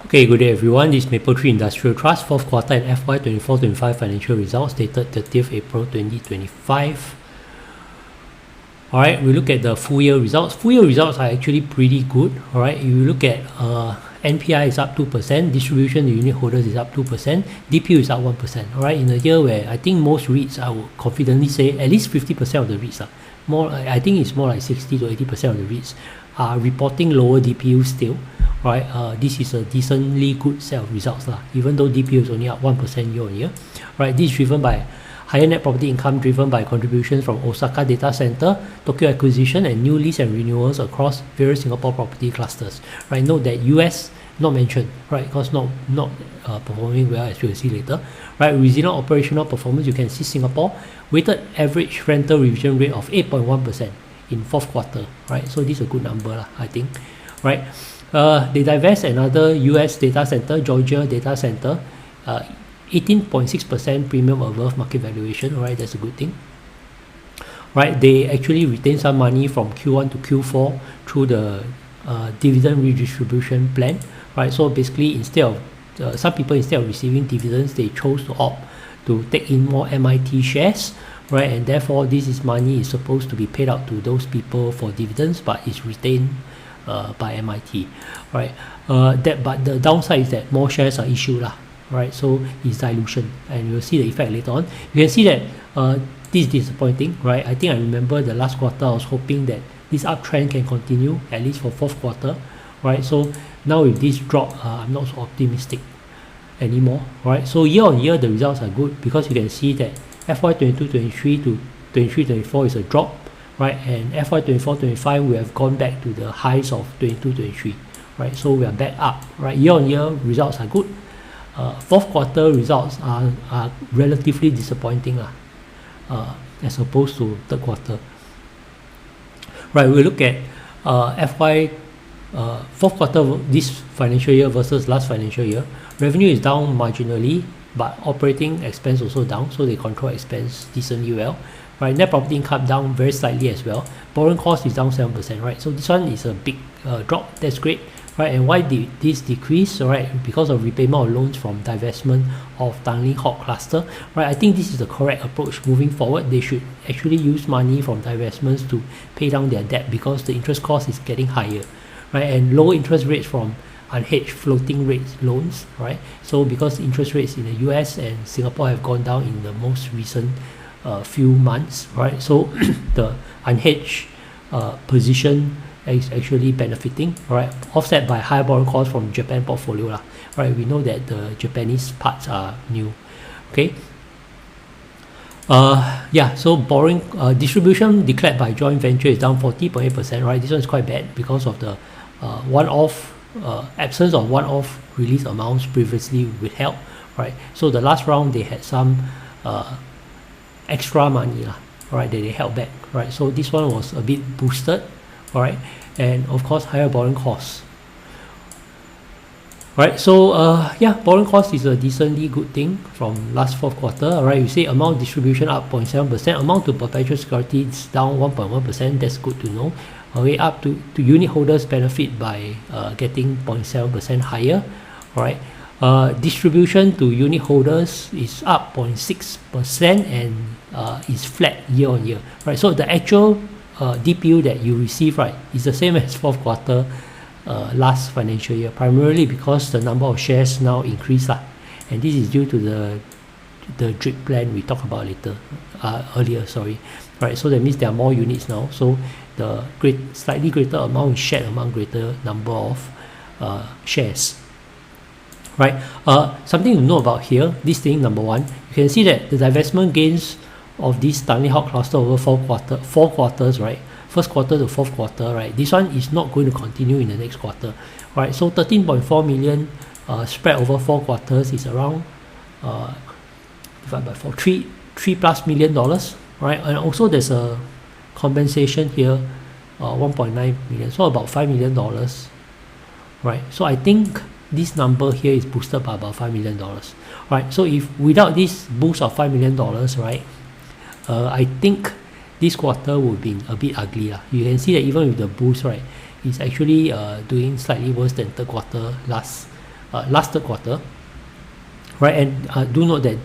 Okay, good day everyone. This is Maple3 Industrial Trust, 4th quarter and FY24-25 financial results dated 30th April 2025. Alright, we look at the full year results. Full year results are actually pretty good. Alright, you look at NPI is up 2%, distribution to unit holders is up 2%, DPU is up 1%. Alright, in a year where I think most REITs, I would confidently say at least 50% of the REITs are more, I think it's more like 60 to 80% of the REITs are reporting lower DPU still. Right, this is a decently good set of results even though DPU is only up 1% year on year. Right, this is driven by higher net property income driven by contributions from Osaka data center, Tokyo acquisition, and new lease and renewals across various Singapore property clusters. Right, note that US not mentioned, right, because not performing well, as we'll see later. Right, resilient operational performance. You can see Singapore weighted average rental revision rate of 8.1% in 4th quarter. Right, so this is a good number, I think. Right. They divest another US data center, Georgia data center, 18.6% premium above market valuation. Right, that's a good thing. Right, they actually retain some money from Q1 to Q4 through the dividend redistribution plan. Right, so basically instead of some people, instead of receiving dividends, they chose to opt to take in more MIT shares. Right, and therefore this money is supposed to be paid out to those people for dividends, but it's retained by MIT, right? But the downside is that more shares are issued, right? So it's dilution, and you'll see the effect later on. You can see that this is disappointing, right? I think I remember the last quarter I was hoping that this uptrend can continue at least for 4th quarter, right? So now with this drop, I'm not so optimistic anymore, right? So year on year the results are good because you can see that FY22-23 to 23-24 is a drop. Right, and FY24-25 we have gone back to the highs of 22-23, right? So we are back up, right? Year on year results are good. 4th quarter results are relatively disappointing, as opposed to 3rd quarter. Right, we look at 4th quarter this financial year versus last financial year. Revenue is down marginally, but operating expense also down, so they control expense decently well. Right, net property income down very slightly as well. Borrowing cost is down 7%, right? So this one is a big drop. That's great, right? And why did this decrease? Right, because of repayment of loans from divestment of Tanglin Halt cluster. Right, I think this is the correct approach moving forward. They should actually use money from divestments to pay down their debt because the interest cost is getting higher, right? And low interest rates from unhedged floating rates loans, right? So because interest rates in the US and Singapore have gone down in the most recent few months, right? So the unhedged position is actually benefiting, right? Offset by higher borrowing costs from Japan portfolio, right? We know that the Japanese parts are new, okay? So borrowing distribution declared by joint venture is down 40.8%, right? This one is quite bad because of the one-off absence of one-off release amounts previously withheld, right? So the last round they had some extra money, right, that they held back, right? So this one was a bit boosted, right? And of course higher borrowing costs, right? So borrowing cost is a decently good thing from last 4th quarter, right? You see amount distribution up 0.7%, amount to perpetual securities down 1.1%. That's good to know. Okay, up to unit holders benefit by getting 0.7% higher, right? Distribution to unit holders is up 0.6% and is flat year on year, right? So the actual DPU that you receive, right, is the same as 4th quarter last financial year, primarily because the number of shares now increased, and this is due to the DRIP plan we talked about earlier, right? So that means there are more units now, so the slightly greater amount is shared among greater number of shares. Right, something to know about here, this thing number one, you can see that the divestment gains of this Tanglin Halt cluster over 4 quarters, right? 1st quarter to 4th quarter, right? This one is not going to continue in the next quarter, right? So 13.4 million spread over 4 quarters is around divided by 4, $3+ million, right? And also there's a compensation here, 1.9 million, so about $5 million, right? So I think this number here is boosted by about $5 million, right? So if without this boost of $5 million, right, I think this quarter would be a bit ugly. You can see that even with the boost, right, it's actually doing slightly worse than 3rd quarter last last third quarter, right? And do note that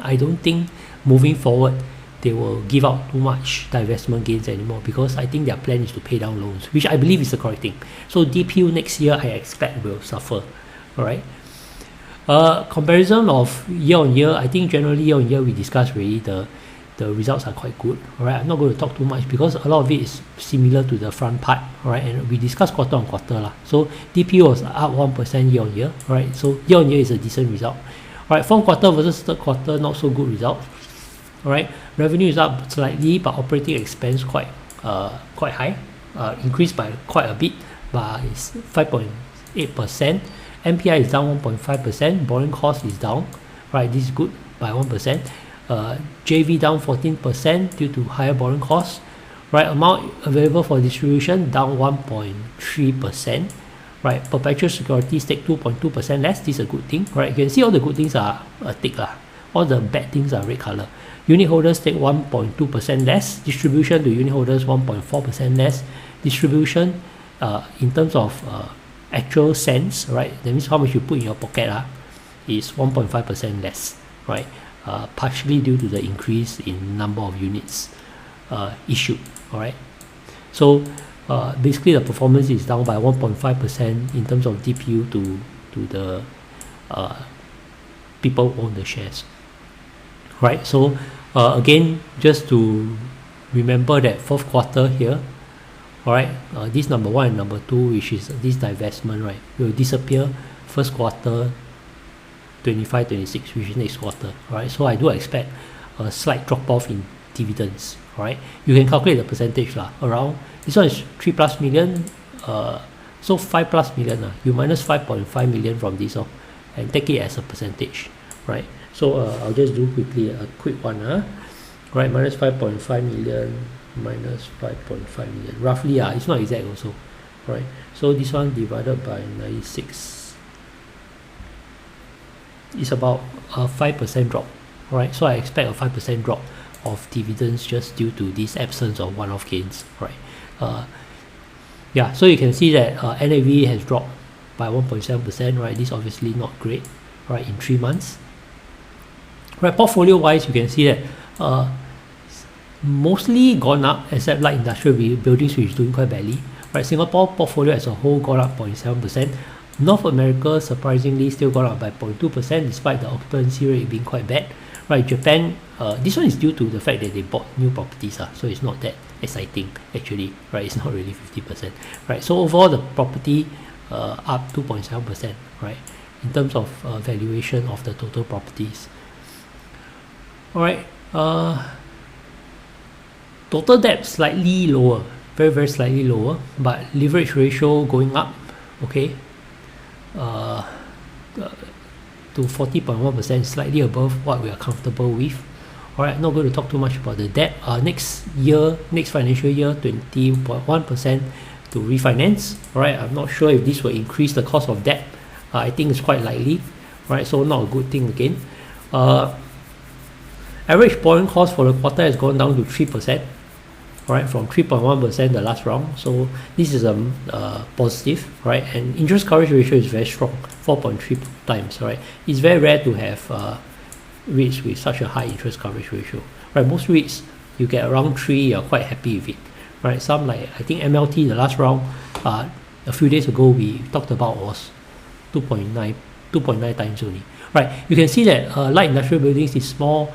I don't think moving forward they will give out too much divestment gains anymore, because I think their plan is to pay down loans, which I believe is the correct thing. So DPU next year I expect will suffer. All right. Comparison of year on year, I think generally year on year we discussed already, the results are quite good. All right, I'm not going to talk too much because a lot of it is similar to the front part. All right, and we discussed quarter on quarter lah. So DPU was up 1% year on year. All right, so year on year is a decent result. All right, fourth quarter versus third quarter, not so good result. All right, revenue is up slightly, but operating expense quite high, increased by quite a bit, but it's 5.8%. MPI is down 1.5%. Borrowing cost is down. Right, this is good by 1%. JV down 14% due to higher borrowing costs. Right, amount available for distribution down 1.3%. Right, perpetual securities take 2.2% less. This is a good thing. Right, you can see all the good things are a tick lah. All the bad things are red color. Unit holders take 1.2% less. Distribution to unit holders 1.4% less. Distribution in terms of actual cents, right? That means how much you put in your pocket is 1.5% less, right? Partially due to the increase in number of units issued. All right. So basically the performance is down by 1.5% in terms of DPU to the people who own the shares. Right. So again, just to remember that fourth quarter here, all right, this number 1 and number 2, which is this divestment, right, will disappear first quarter 25-26, which is next quarter. All right, so I do expect a slight drop off in dividends. All right, you can calculate the percentage lah. Around this one is 3+ million, so 5+ million. You minus 5.5 million from this and take it as a percentage, right? So I'll just do quickly a quick one. Right, minus 5.5 million. Minus 5.5 million, roughly. It's not exact also, right? So this one divided by 96 is about a 5% drop, right? So I expect a 5% drop of dividends just due to this absence of one-off gains, right? Yeah, so you can see that NAV has dropped by 1.7%, right? This is obviously not great, right? In 3 months, right? Portfolio wise, you can see that mostly gone up, except light industrial buildings, which is doing quite badly. Right, Singapore portfolio as a whole got up 0.7%. North America surprisingly still got up by 0.2%, despite the occupancy rate being quite bad. Right, Japan, this one is due to the fact that they bought new properties, so it's not that exciting actually. Right, it's not really 50%. Right, so overall the property up 2.7%. Right, in terms of valuation of the total properties. All right. Total debt slightly lower, very slightly lower, but leverage ratio going up, okay, to 40.1%, slightly above what we are comfortable with. All right, not going to talk too much about the debt. Next financial year, 20.1% to refinance. All right, I'm not sure if this will increase the cost of debt. I think it's quite likely. Right, so not a good thing again. Average borrowing cost for the quarter has gone down to 3%. Right, from 3.1% the last round, so this is a positive, right? And interest coverage ratio is very strong, 4.3 times. Right, it's very rare to have REITs with such a high interest coverage ratio. Right, most REITs you get around 3, you're quite happy with it. Right, some like I think MLT the last round a few days ago we talked about was 2.9 times only. Right, you can see that light industrial buildings is small.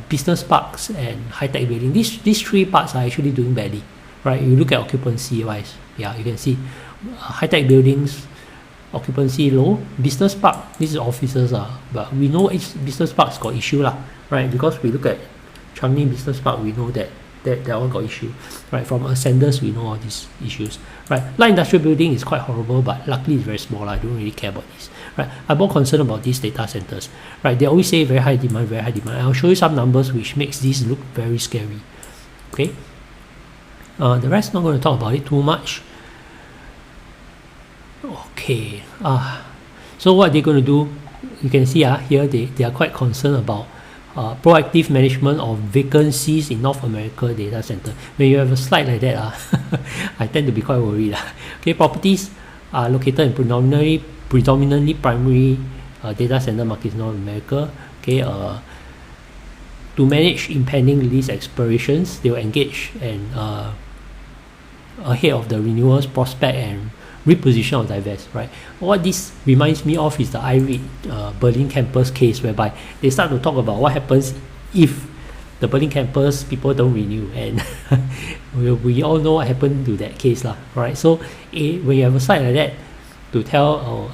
Business parks and high-tech building, these 3 parts are actually doing badly, right? You look at occupancy wise, yeah, you can see high-tech buildings occupancy low. Business park, this is offices, but we know each business park's got issue right? Because we look at Changi Business Park, we know that one got issue, right? From Ascenders, we know all these issues, right? Light industrial building is quite horrible, but luckily it's very small. I don't really care about this. Right, I'm more concerned about these data centers. Right, they always say very high demand, very high demand. I'll show you some numbers which makes this look very scary. Okay, the rest not going to talk about it too much. Okay, so what they're going to do, you can see here they are quite concerned about proactive management of vacancies in North America data center. When you have a slide like that, I tend to be quite worried. Okay, properties are located in predominantly predominantly primary data center markets in North America. Okay, to manage impending lease expirations, they will engage and ahead of the renewals prospect and reposition or divest, right? What this reminds me of is the IREIT Berlin campus case, whereby they start to talk about what happens if the Berlin campus people don't renew, and we all know what happened to that case lah, right? So when you have a site like that to tell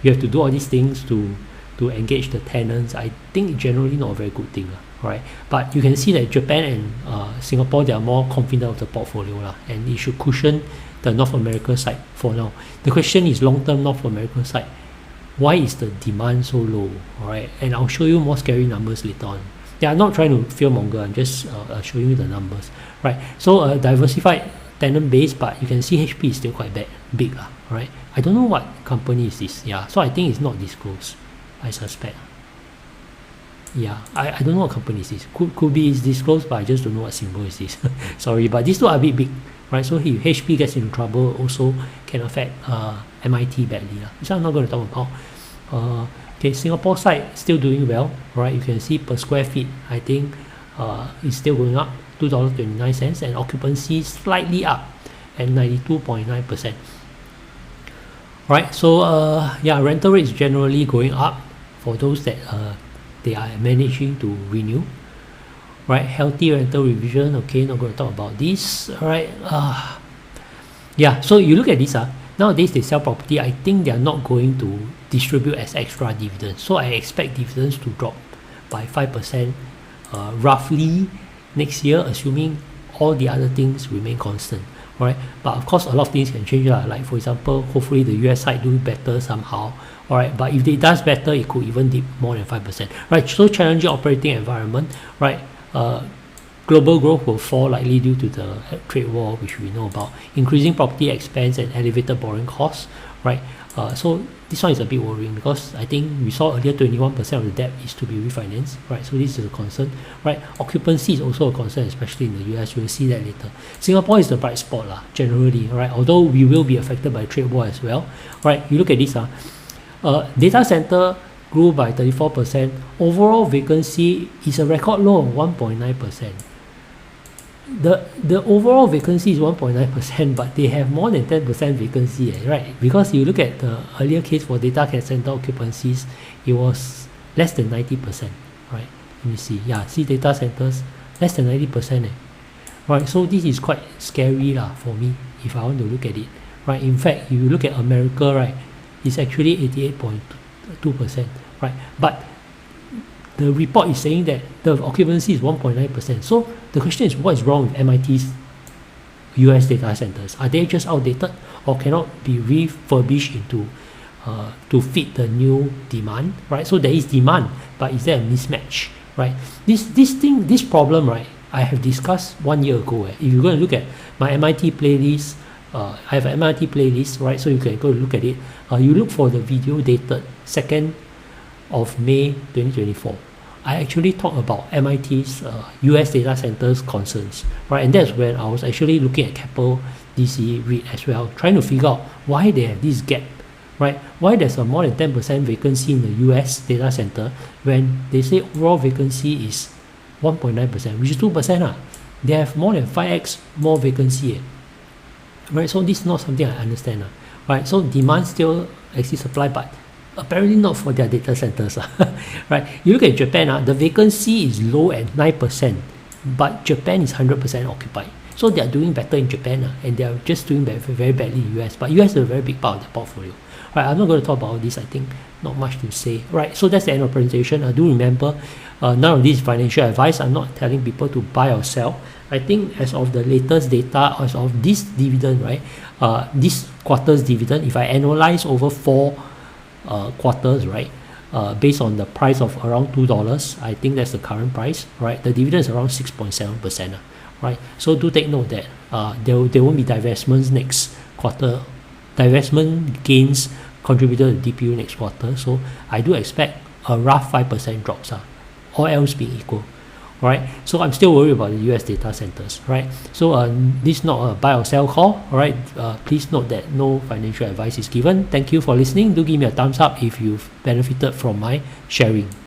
you have to do all these things to engage the tenants, I think generally not a very good thing, right? But you can see that Japan and Singapore, they are more confident of the portfolio, and it should cushion the North America side for now. The question is long-term North America side, why is the demand so low, right? And I'll show you more scary numbers later on. Yeah, I'm not trying to fearmonger, I'm just showing you the numbers, right? So diversified tenant base, but you can see HP is still quite big, right? I don't know what company is this, yeah, so I think it's not disclosed, I suspect. Yeah, I don't know what company is this. Could be it's disclosed, but I just don't know what symbol is this. Sorry, but these two are a bit big, right? So if HP gets into trouble, also can affect MIT badly. Which I'm not going to talk about. Okay, Singapore side still doing well, right? You can see per square feet, I think it's still going up, $2.29, and occupancy slightly up at 92.9%. Right, so yeah, rental rates generally going up for those that they are managing to renew, right? Healthy rental revision. Okay, not going to talk about this. All right, yeah, so you look at this, nowadays they sell property, I think they are not going to distribute as extra dividends, so I expect dividends to drop by 5% roughly next year, assuming all the other things remain constant. Right, but of course a lot of things can change, like for example, hopefully the US side do better somehow. Alright, but if it does better, it could even dip more than 5%. Right, so challenging operating environment, right? Global growth will fall likely due to the trade war, which we know about, increasing property expense and elevated borrowing costs, right? So this one is a bit worrying, because I think we saw earlier 21% of the debt is to be refinanced, right? So this is a concern, right? Occupancy is also a concern, especially in the US. We'll see that later. Singapore is the bright spot, generally, right? Although we will be affected by trade war as well, right? You look at this, data center grew by 34%. Overall vacancy is a record low of 1.9%. The overall vacancy is 1.9%, but they have more than 10% vacancy, right? Because you look at the earlier case for data center occupancies, it was less than 90%, right? Let me see. Yeah, see data centers less than 90%, right? So this is quite scary for me if I want to look at it, right? In fact, if you look at America, right, it's actually 88.2%, right? But the report is saying that the occupancy is 1.9%. So the question is, what is wrong with MIT's US data centers? Are they just outdated, or cannot be refurbished into to fit the new demand, right? So there is demand, but is there a mismatch, right? This problem, right, I have discussed 1 year ago. If you're going to look at my MIT playlist, I have an MIT playlist, right? So you can go look at it. You look for the video dated 2nd of May 2024. I actually talk about MIT's US data centers concerns, right? And that's when I was actually looking at Keppel DC REIT as well, trying to figure out why they have this gap, right? Why there's a more than 10% vacancy in the US data center when they say overall vacancy is 1.9%, which is 2%. They have more than 5x more vacancy, right? So this is not something I understand, right? So demand still exceeds supply, but apparently not for their data centers, right? You look at Japan, the vacancy is low at 9%, but Japan is 100% occupied. So they are doing better in Japan, and they are just doing very badly in US. But US is a very big part of the portfolio. Right, I'm not going to talk about all this. I think not much to say. Right, so that's the end of the presentation. I do remember none of this is financial advice. I'm not telling people to buy or sell. I think as of the latest data, as of this dividend, right, this quarter's dividend, if I analyze over 4 quarters, right, based on the price of around $2, I think that's the current price, right? The dividend is around 6.7%, right? So do take note that there won't be divestments next quarter. Divestment gains contributed to DPU next quarter, so I do expect a rough 5% drops, all else being equal. right? So I'm still worried about the US data centers, right? So this is not a buy or sell call, all right? Please note that no financial advice is given. Thank you for listening. Do give me a thumbs up if you've benefited from my sharing.